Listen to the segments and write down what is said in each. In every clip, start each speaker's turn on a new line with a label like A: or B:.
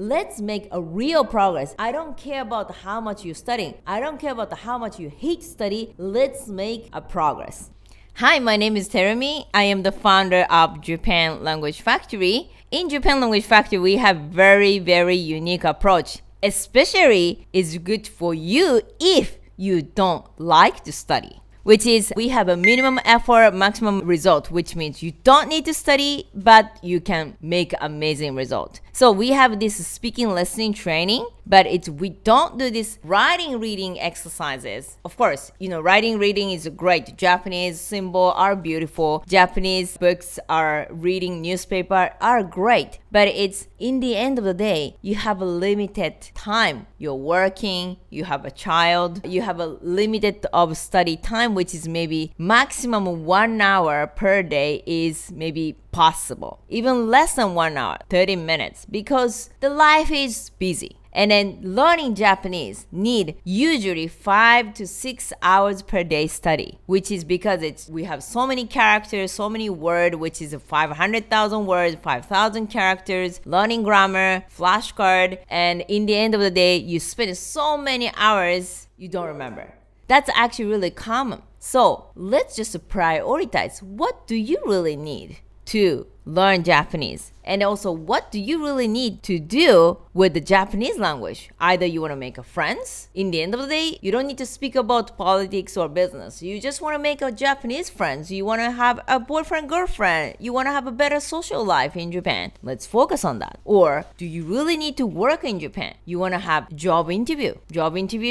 A: let's make a real progress. I don't care about how much you're studying. I don't care about how much you hate study. Let's make a progress. Hi, my name is Terumi. I am the founder of Japan Language Factory. In Japan Language Factory, we have very, very unique approach. Especially, it's good for you if you don't like to study. Which is, we have a minimum effort, maximum result, which means you don't need to study, but you can make amazing result. So we have this speaking listening training, but we don't do this writing reading exercises. Of course, writing reading is great. Japanese symbol are beautiful. Japanese books are reading newspaper are great. But it's in the end of the day, you have a limited time. You're working, you have a child, you have a limited of study time, which is maybe maximum 1 hour per day is maybe possible. Even less than 1 hour, 30 minutes, because the life is busy. And then learning Japanese need usually 5 to 6 hours per day study, which is because we have so many characters, so many words, which is 500,000 words, 5,000 characters, learning grammar, flashcard, and in the end of the day, you spend so many hours you don't remember. That's actually really common. So let's just prioritize. What do you really need to learn Japanese? And also, what do you really need to do with the Japanese language? Either you want to make friends. In the end of the day, you don't need to speak about politics or business. You just want to make a Japanese friends. You want to have a boyfriend, girlfriend. You want to have a better social life in Japan. Let's focus on that. Or do you really need to work in Japan? You want to have job interview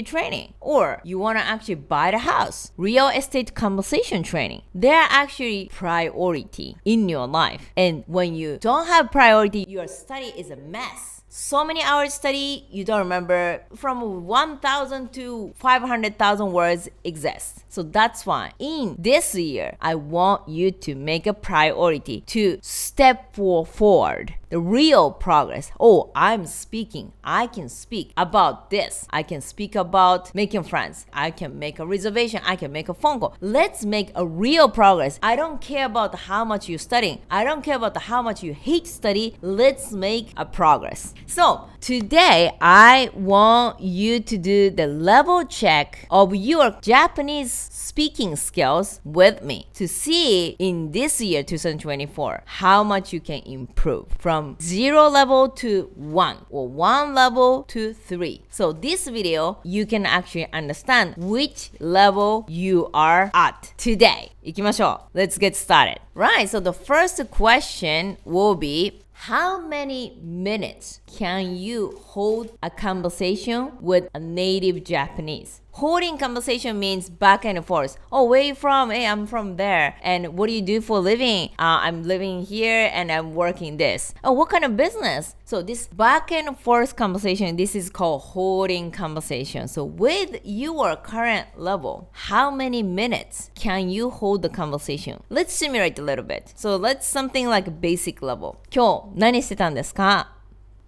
A: training. Or you want to actually buy the house, real estate conversation training. They're actually priority in your life. And when you don't have priority, your study is a mess. So many hours study, you don't remember. From 1,000 to 500,000 words exist. So that's why in this year, I want you to make a priority to step forward. The real progress. Oh, I'm speaking. I can speak about this. I can speak about making friends. I can make a reservation. I can make a phone call. Let's make a real progress. I don't care about how much you're studying. I don't care about how much you hate study. Let's make a progress. So today, I want you to do the level check of your Japanese speaking skills with me to see in this year, 2024, how much you can improve from 0 level to 1 or 1 level to 3. So this video, you can actually understand which level you are at today. 行きましょう. Let's get started. Right, so the first question will be, how many minutes can you hold a conversation with a native Japanese? Holding conversation means back and forth. Oh, where are you from? Hey, I'm from there. And what do you do for a living? I'm living here and I'm working this. Oh, what kind of business? So this back and forth conversation, this is called holding conversation. So with your current level, how many minutes can you hold the conversation? Let's simulate a little bit. So let's something like a basic level. 今日何してたんですか?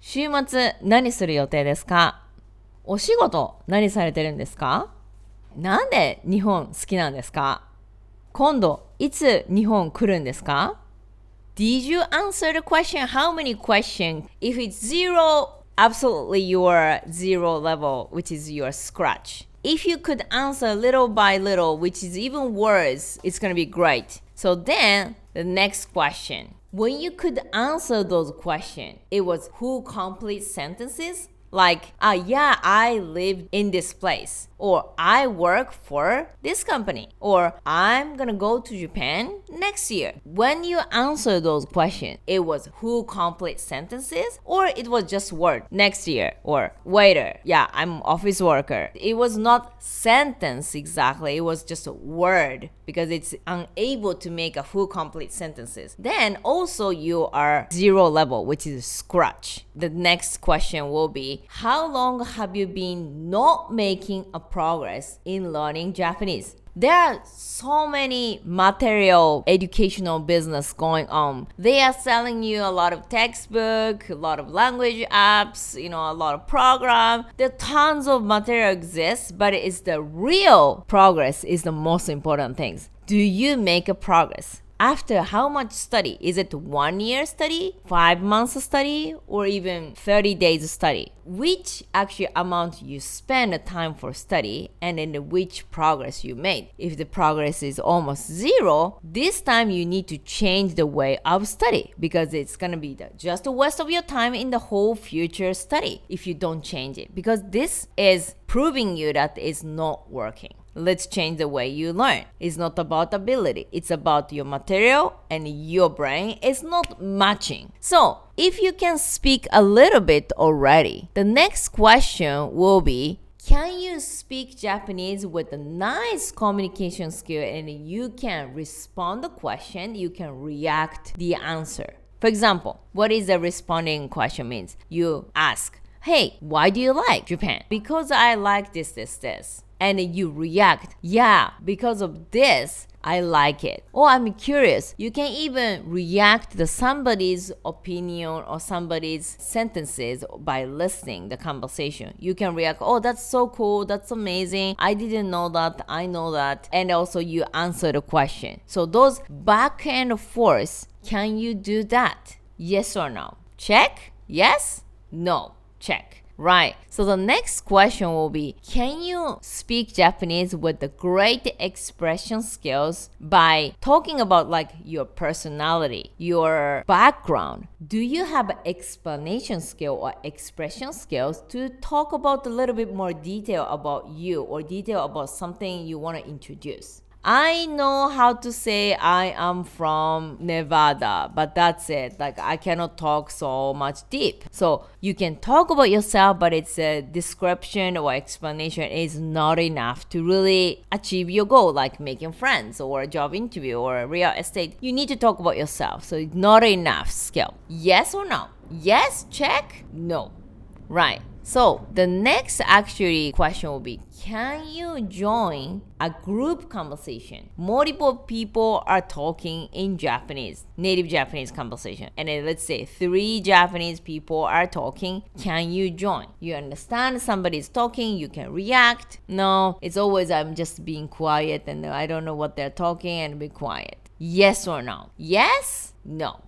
A: 週末何する予定ですか? お仕事何されてるんですか? なんで日本好きなんですか? 今度いつ日本来るんですか? Did you answer the question? How many questions? If it's 0, absolutely your 0 level, which is your scratch. If you could answer little by little, which is even worse, it's going to be great. So then the next question. When you could answer those questions, it was who complete sentences? Like, yeah, I live in this place. Or I work for this company. Or I'm gonna go to Japan next year. When you answer those questions, it was who complete sentences? Or it was just word, next year. Or waiter, yeah, I'm office worker. It was not sentence exactly. It was just a word because it's unable to make a who complete sentences. Then also you are 0 level, which is scratch. The next question will be, how long have you been not making a progress in learning Japanese? There are so many material educational business going on. They are selling you a lot of textbook, a lot of language apps, a lot of program. There are tons of material exists, but it's the real progress is the most important things. Do you make a progress? after how much study? Is it 1 year study, 5 months study, or even 30 days study? Which actually amount you spend time for study, and then which progress you made. If the progress is almost zero, this time you need to change the way of study, because it's gonna be just a waste of your time in the whole future study if you don't change it, because this is proving you that it's not working. Let's change the way you learn. It's not about ability. It's about your material and your brain is not matching. So if you can speak a little bit already, the next question will be, can you speak Japanese with a nice communication skill and you can respond the question, you can react the answer. For example, what is the responding question means? You ask, hey, why do you like Japan? Because I like this. And you react, yeah, because of this, I like it. Or I'm curious. You can even react to somebody's opinion or somebody's sentences by listening the conversation. You can react, oh, that's so cool, that's amazing, I didn't know that, I know that. And also you answer the question. So those back and forth, can you do that? Yes or no? Check? Yes? No? Check. Right. So the next question will be, can you speak Japanese with the great expression skills by talking about like your personality, your background? Do you have explanation skill or expression skills to talk about a little bit more detail about you or detail about something you want to introduce? I know how to say I am from Nevada, but that's it. Like I cannot talk so much deep. So you can talk about yourself, but it's a description or explanation is not enough to really achieve your goal, like making friends or a job interview or real estate. You need to talk about yourself. So it's not enough skill. Yes or no? Yes, check. No. Right. So the next actually question will be, can you join a group conversation? Multiple people are talking in Japanese, native Japanese conversation. And then let's say 3 Japanese people are talking. Can you join? You understand somebody's talking, you can react. No, it's always I'm just being quiet and I don't know what they're talking and be quiet. Yes or no? Yes? No.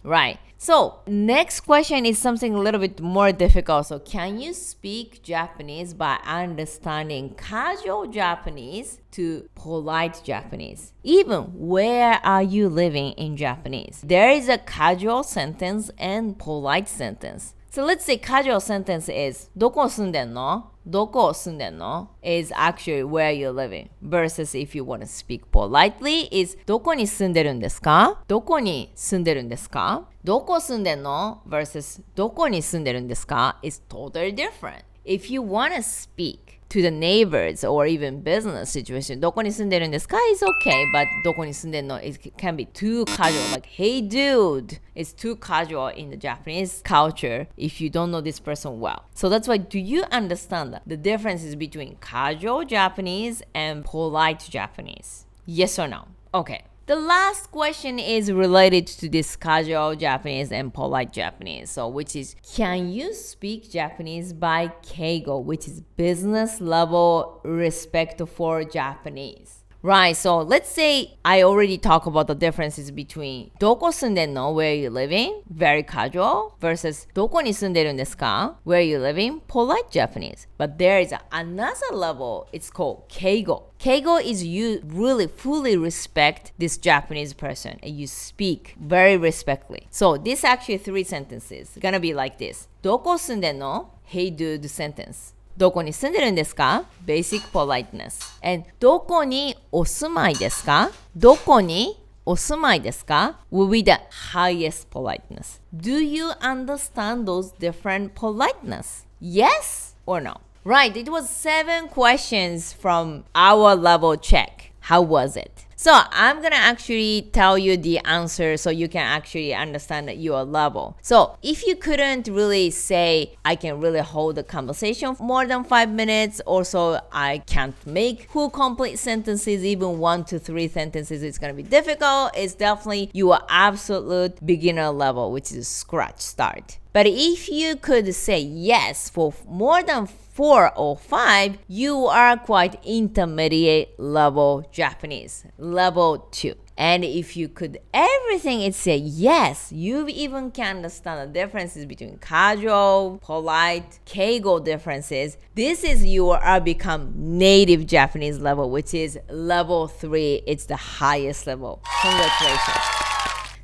A: Right. So next question is something a little bit more difficult. So can you speak Japanese by understanding casual Japanese to polite Japanese? Even where are you living in Japanese? There is a casual sentence and polite sentence. So let's say casual sentence is どこ住んでんの?どこ住んでんの is actually where you're living. Versus if you want to speak politely is どこに住んでるんですか?どこに住んでるんですか?どこ住んでんの versus どこに住んでるんですか is totally different. If you want to speak to the neighbors or even business situation, どこに住んでるんですか is okay, but どこに住んでるの it can be too casual. Like, hey dude, it's too casual in the Japanese culture if you don't know this person well. So that's why, do you understand the differences between casual Japanese and polite Japanese? Yes or no? Okay. The last question is related to this casual Japanese and polite Japanese. So which is, can you speak Japanese by keigo, which is business level respect for Japanese? Right, so let's say I already talked about the differences between どこ住んでんの where you living, very casual, versus どこに住んでるんですか where you living, polite Japanese. But there is another level, it's called keigo. Keigo is you really fully respect this Japanese person and you speak very respectfully. So this actually 3 sentences. It's gonna be like this. どこ住んでんの Hey dude sentence. どこに住んでるんですか Basic politeness. And どこにお住まいですかどこにお住まいですか will be the highest politeness. Do you understand those different politeness? Yes or no? Right, it was 7 questions from our level check. How was it? So I'm gonna actually tell you the answer so you can actually understand your level. So if you couldn't really say, I can really hold a conversation for more than 5 minutes, also I can't make full complete sentences, even 1 to 3 sentences, it's gonna be difficult. It's definitely your absolute beginner level, which is scratch start. But if you could say yes for more than 4 or 5, you are quite intermediate level Japanese. level 2. And if you could everything, it's a yes. You even can understand the differences between casual, polite, keigo differences. This is you are become native Japanese level, which is level 3. It's the highest level. Congratulations.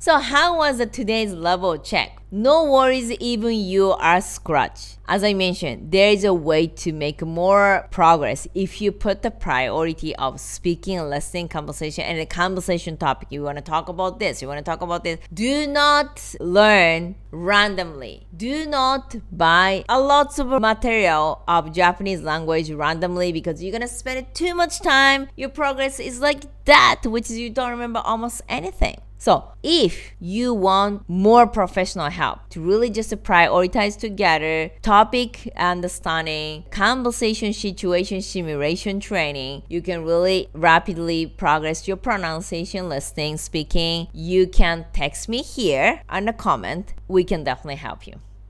A: So how was today's level check? No worries, even you are scratch. As I mentioned, there is a way to make more progress if you put the priority of speaking, listening, conversation, and the conversation topic. You want to talk about this, you want to talk about this. Do not learn randomly. Do not buy a lots of material of Japanese language randomly because you're going to spend too much time. Your progress is like that, which is you don't remember almost anything. So if you want more professional help to really just prioritize together topic understanding, conversation situation simulation training, you can really rapidly progress your pronunciation, listening, speaking. You can text me here on the comment. We can definitely help you.